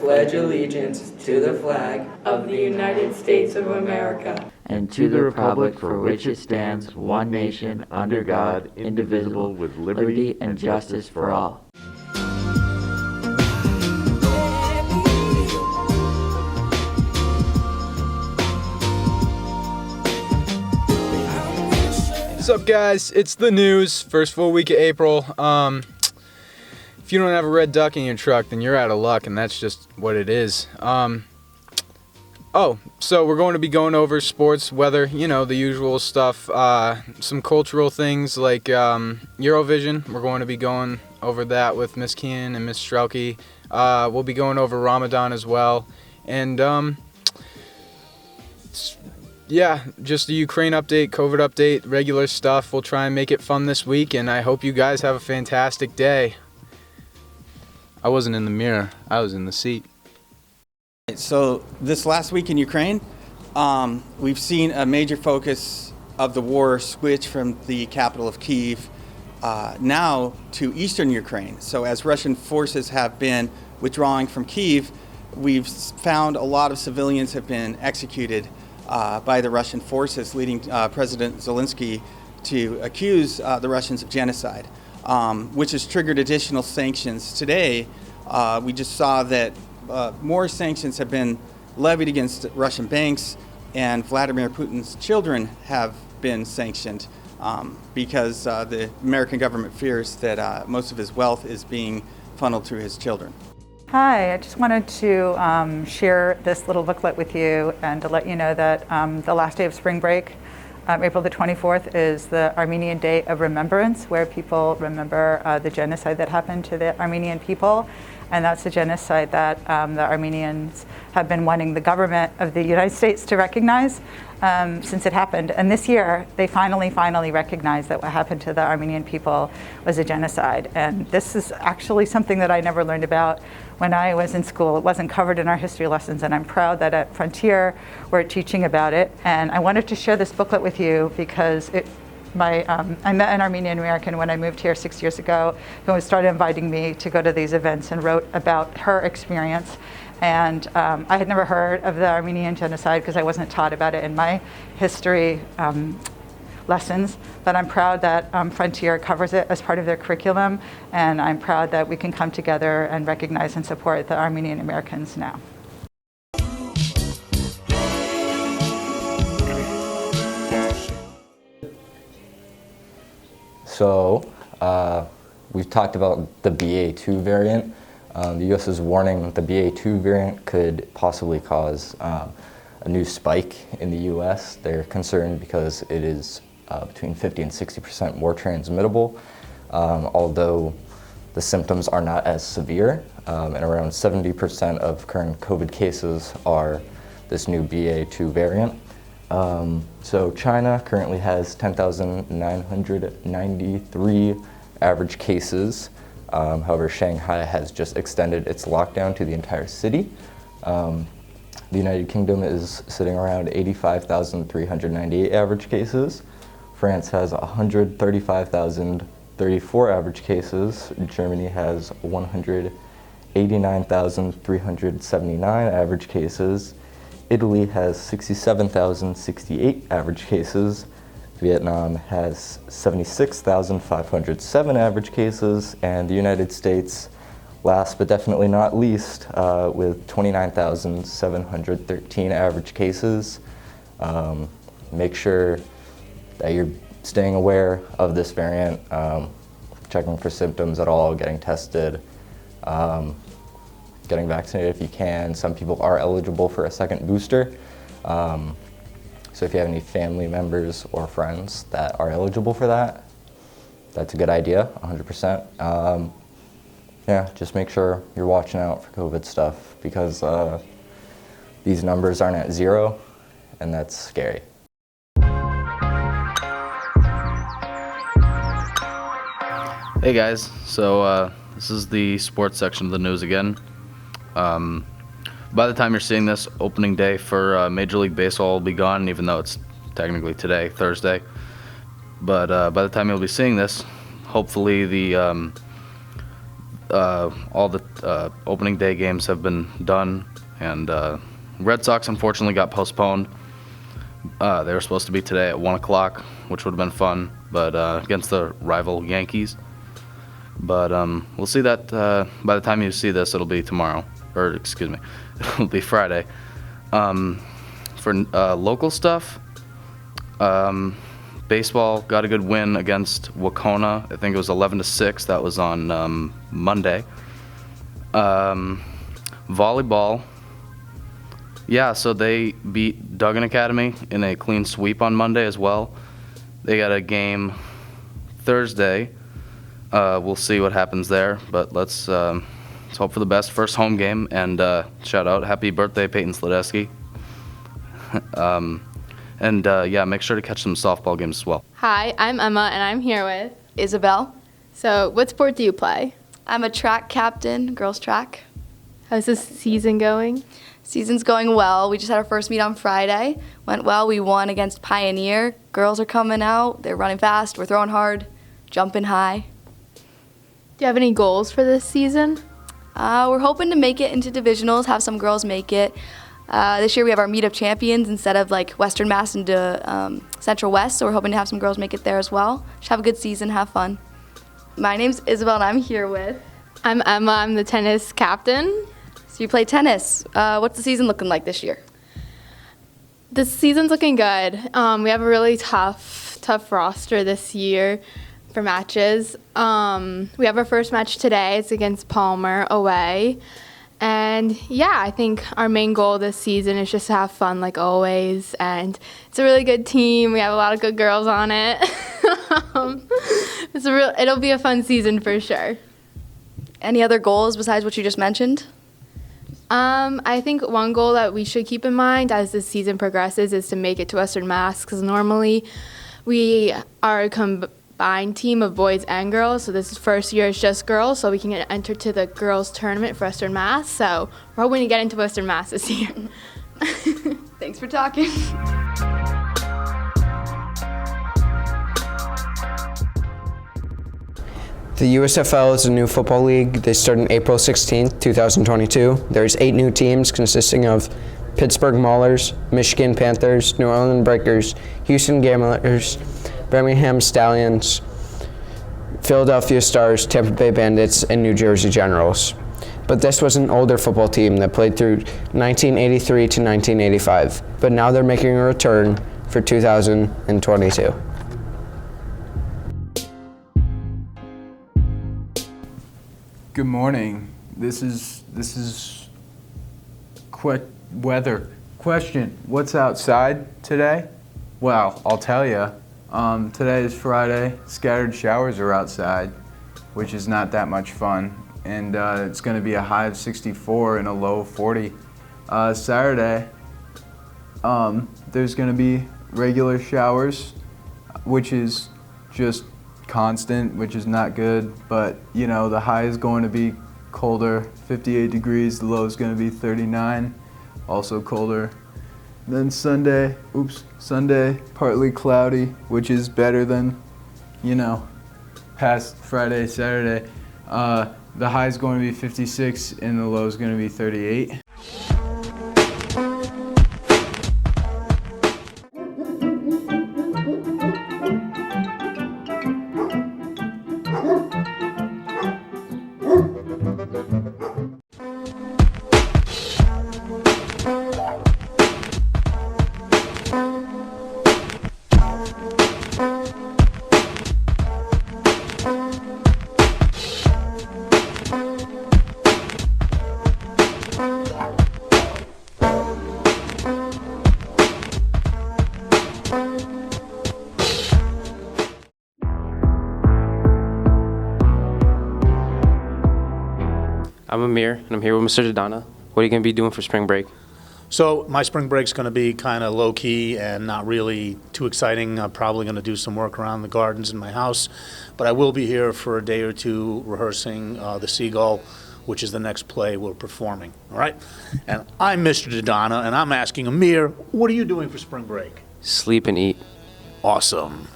pledge allegiance to the flag of the United States of America and to the republic for which it stands, one nation, under God, indivisible, with liberty and justice for all. What's up, guys? It's the news. First full week of April. If you don't have a red duck in your truck, then you're out of luck, and that's just what it is. So we're going to be going over sports, weather, the usual stuff. Some cultural things like Eurovision. We're going to be going over that with Miss Kean and Miss Strelke. We'll be going over Ramadan as well. And just the Ukraine update, COVID update, regular stuff. We'll try and make it fun this week, and I hope you guys have a fantastic day. I wasn't in the mirror. I was in the seat. So this last week in Ukraine, we've seen a major focus of the war switch from the capital of Kyiv now to eastern Ukraine. So as Russian forces have been withdrawing from Kyiv, we've found a lot of civilians have been executed by the Russian forces, leading President Zelensky to accuse the Russians of genocide, which has triggered additional sanctions. Today, we just saw that more sanctions have been levied against Russian banks, and Vladimir Putin's children have been sanctioned because the American government fears that most of his wealth is being funneled through his children. Hi, I just wanted to share this little booklet with you and to let you know that the last day of spring break, April the 24th, is the Armenian Day of Remembrance, where people remember the genocide that happened to the Armenian people. And that's the genocide that the Armenians have been wanting the government of the United States to recognize since it happened. And this year, they finally recognized that what happened to the Armenian people was a genocide. And this is actually something that I never learned about when I was in school. It wasn't covered in our history lessons, and I'm proud that at Frontier we're teaching about it. And I wanted to share this booklet with you because I met an Armenian American when I moved here 6 years ago, who started inviting me to go to these events and wrote about her experience. And I had never heard of the Armenian genocide because I wasn't taught about it in my history lessons, but I'm proud that Frontier covers it as part of their curriculum, and I'm proud that we can come together and recognize and support the Armenian Americans now. So we've talked about the BA2 variant. The U.S. is warning the BA2 variant could possibly cause a new spike in the U.S. They're concerned because it is between 50 and 60% more transmittable, although the symptoms are not as severe, and around 70% of current COVID cases are this new BA2 variant. So China currently has 10,993 average cases. However, Shanghai has just extended its lockdown to the entire city. The United Kingdom is sitting around 85,398 average cases. France has 135,034 average cases. Germany has 189,379 average cases. Italy has 67,068 average cases. Vietnam has 76,507 average cases. And the United States, last but definitely not least, with 29,713 average cases. Make sure that you're staying aware of this variant, checking for symptoms at all, getting tested, getting vaccinated if you can. Some people are eligible for a second booster. So if you have any family members or friends that are eligible for that, that's a good idea, 100%. Just make sure you're watching out for COVID stuff because these numbers aren't at zero, and that's scary. Hey guys, so this is the sports section of the news again. By the time you're seeing this, opening day for Major League Baseball will be gone, even though it's technically today, Thursday. But by the time you'll be seeing this, hopefully the all the opening day games have been done, and Red Sox unfortunately got postponed. They were supposed to be today at 1 o'clock, which would have been fun, but against the rival Yankees. But we'll see that by the time you see this, it'll be tomorrow, or excuse me, it'll be Friday. For local stuff, baseball got a good win against Wacona. I think it was 11-6. That was on Monday. Volleyball. Yeah, so they beat Duggan Academy in a clean sweep on Monday as well. They got a game Thursday. We'll see what happens there, but let's hope for the best. First home game, and shout out, happy birthday, Peyton Sledesky. Yeah, make sure to catch some softball games as well. Hi, I'm Emma, and I'm here with Isabel. So, what sport do you play? I'm a track captain, girls track. How's this season going? Season's going well. We just had our first meet on Friday. Went well. We won against Pioneer. Girls are coming out. They're running fast. We're throwing hard, jumping high. Do you have any goals for this season? We're hoping to make it into divisionals, have some girls make it. This year we have our meet of champions instead of like Western Mass into Central West, so we're hoping to have some girls make it there as well. Just have a good season, have fun. My name's Isabel, and I'm here with... I'm Emma. I'm the tennis captain. So you play tennis. What's the season looking like this year? This season's looking good. We have a really tough roster this year for matches. We have our first match today. It's against Palmer away. And yeah, I think our main goal this season is just to have fun like always. And it's a really good team. We have a lot of good girls on it. It'll be a fun season for sure. Any other goals besides what you just mentioned? I think one goal that we should keep in mind as this season progresses is to make it to Western Mass, because normally we are a combined team of boys and girls, so this first year is just girls, so we can get entered to the girls tournament for Western Mass, so we're hoping to get into Western Mass this year. Thanks for talking. The USFL is a new football league. They start on April 16th, 2022. There's 8 new teams consisting of Pittsburgh Maulers, Michigan Panthers, New Orleans Breakers, Houston Gamblers, Birmingham Stallions, Philadelphia Stars, Tampa Bay Bandits, and New Jersey Generals. But this was an older football team that played through 1983 to 1985. But now they're making a return for 2022. Good morning. This is weather. Question, what's outside today? Well, I'll tell you. Today is Friday. Scattered showers are outside, which is not that much fun. And it's going to be a high of 64 and a low of 40. Saturday, there's going to be regular showers, which is just constant, which is not good, but you know, the high is going to be colder, 58 degrees, the low is going to be 39, also colder. Then Sunday, partly cloudy, which is better than, you know, past Friday, Saturday. The high is going to be 56 and the low is going to be 38. I'm Amir, and I'm here with Mr. Dodonna. What are you going to be doing for spring break? So my spring break's going to be kind of low-key and not really too exciting. I'm probably going to do some work around the gardens in my house, but I will be here for a day or two rehearsing The Seagull, which is the next play we're performing, all right? And I'm Mr. Dodonna, and I'm asking Amir, what are you doing for spring break? Sleep and eat. Awesome.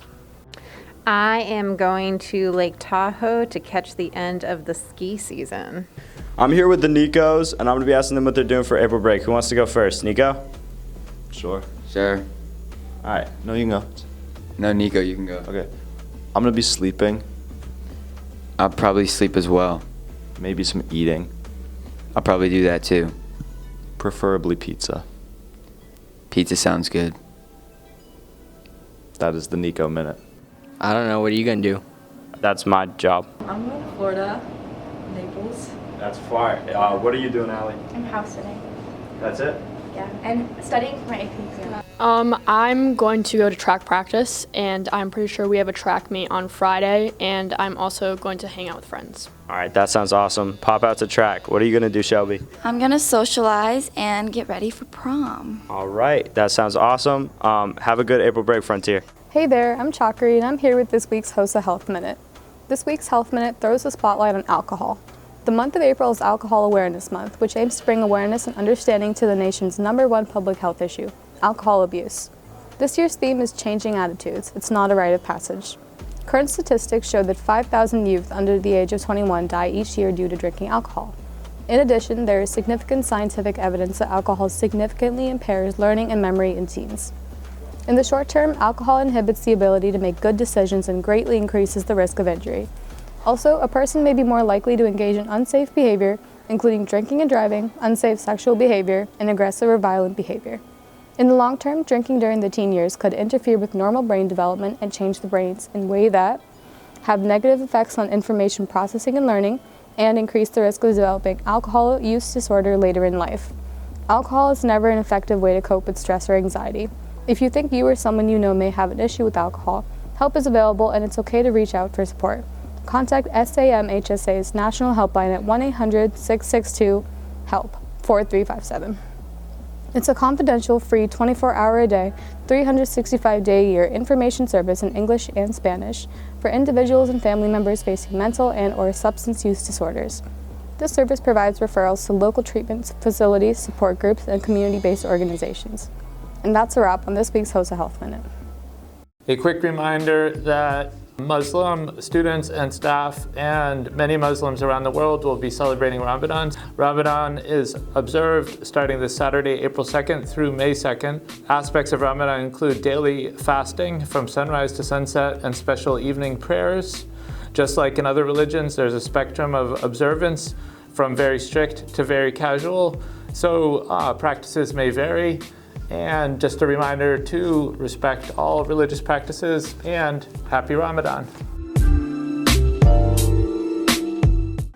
I am going to Lake Tahoe to catch the end of the ski season. I'm here with the Nicos, and I'm going to be asking them what they're doing for April break. Who wants to go first? Nico? Sure. Sure. All right. No, you can go. No, Nico, you can go. Okay. I'm going to be sleeping. I'll probably sleep as well. Maybe some eating. I'll probably do that too. Preferably pizza. Pizza sounds good. That is the Nico Minute. I don't know. What are you going to do? That's my job. I'm going to Florida, Naples. That's far. What are you doing, Allie? I'm house sitting. That's it? Yeah, and studying for my AP exam. I'm going to go to track practice, and I'm pretty sure we have a track meet on Friday, and I'm also going to hang out with friends. All right, that sounds awesome. Pop out to track. What are you going to do, Shelby? I'm going to socialize and get ready for prom. All right, that sounds awesome. Have a good April break, Frontier. Hey there, I'm Chakri, and I'm here with this week's HOSA Health Minute. This week's Health Minute throws the spotlight on alcohol. The month of April is Alcohol Awareness Month, which aims to bring awareness and understanding to the nation's #1 public health issue, alcohol abuse. This year's theme is Changing Attitudes. It's not a rite of passage. Current statistics show that 5,000 youth under the age of 21 die each year due to drinking alcohol. In addition, there is significant scientific evidence that alcohol significantly impairs learning and memory in teens. In the short term, alcohol inhibits the ability to make good decisions and greatly increases the risk of injury. Also, a person may be more likely to engage in unsafe behavior, including drinking and driving, unsafe sexual behavior, and aggressive or violent behavior. In the long term, drinking during the teen years could interfere with normal brain development and change the brains in ways that have negative effects on information processing and learning, and increase the risk of developing alcohol use disorder later in life. Alcohol is never an effective way to cope with stress or anxiety. If you think you or someone you know may have an issue with alcohol, help is available and it's okay to reach out for support. Contact SAMHSA's National Helpline at 1-800-662-HELP 4357. It's a confidential, free, 24-hour-a-day, 365-day-a-year information service in English and Spanish for individuals and family members facing mental and/or substance use disorders. This service provides referrals to local treatment facilities, support groups, and community-based organizations. And that's a wrap on this week's HOSA Health Minute. A quick reminder that Muslim students and staff and many Muslims around the world will be celebrating Ramadan. Ramadan is observed starting this Saturday, April 2nd through May 2nd. Aspects of Ramadan include daily fasting from sunrise to sunset and special evening prayers. Just like in other religions, there's a spectrum of observance from very strict to very casual, so practices may vary. And just a reminder to respect all religious practices, and happy Ramadan.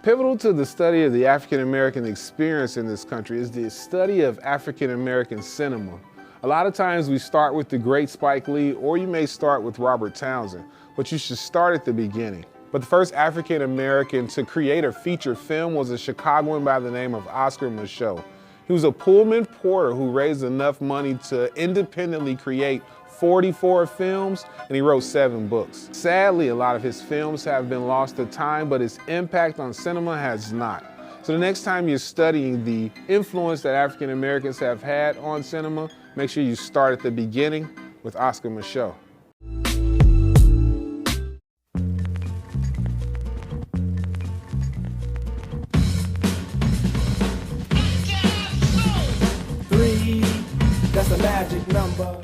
Pivotal to the study of the African American experience in this country is the study of African American cinema. A lot of times we start with the great Spike Lee, or you may start with Robert Townsend, but you should start at the beginning. But the first African American to create a feature film was a Chicagoan by the name of Oscar Micheaux. He was a Pullman porter who raised enough money to independently create 44 films, and he wrote 7 books. Sadly, a lot of his films have been lost to time, but his impact on cinema has not. So the next time you're studying the influence that African Americans have had on cinema, make sure you start at the beginning with Oscar Micheaux. That's a magic number.